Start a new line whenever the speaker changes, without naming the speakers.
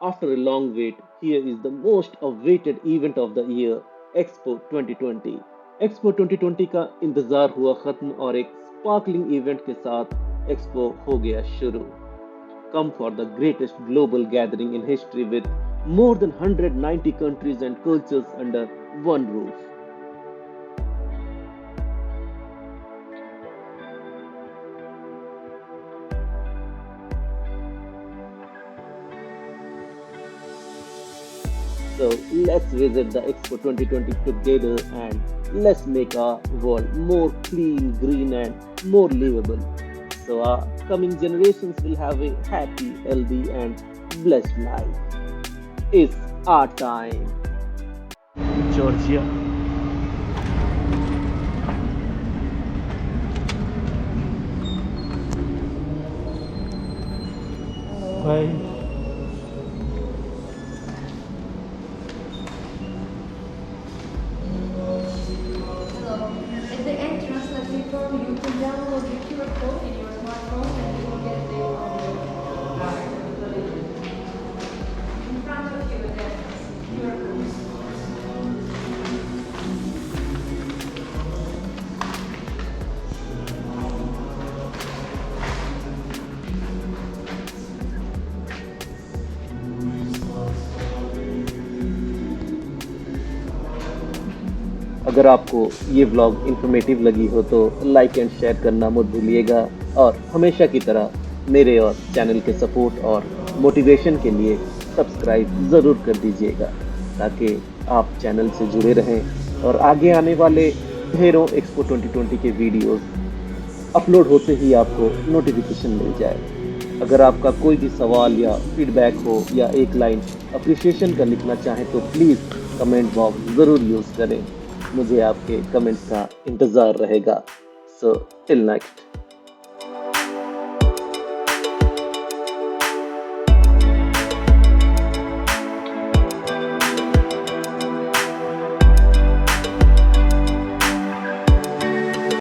After a long wait, here is the most awaited event of the year, Expo 2020। Expo 2020 का इंतजार हुआ खत्म और एक स्पार्कलिंग इवेंट के साथ एक्सपो हो गया शुरू। Come for the greatest global gathering in history with more than 190 countries and cultures under one roof. So let's visit the Expo 2020 together and let's make our world more clean, green, and more livable. So our coming generations will have a happy, healthy, and blessed life. It's our time. Georgia. Bye.
Hello. At the entrance, let me inform you can download the QR code in your smartphone and you will get the in front of you the QR code.
अगर आपको ये vlog informative लगी हो तो like and share करना मत भूलिएगा और हमेशा की तरह मेरे और चैनल के सपोर्ट और मोटिवेशन के लिए सब्सक्राइब ज़रूर कर दीजिएगा ताकि आप चैनल से जुड़े रहें और आगे आने वाले ढेरों एक्सपो 2020 के वीडियोस अपलोड होते ही आपको नोटिफिकेशन मिल जाए। अगर आपका कोई भी सवाल या फीडबैक हो या एक लाइन अप्रिसिएशन का लिखना चाहें तो प्लीज़ कमेंट बॉक्स ज़रूर यूज़ करें। मुझे आपके कमेंट्स का इंतज़ार रहेगा। So till next.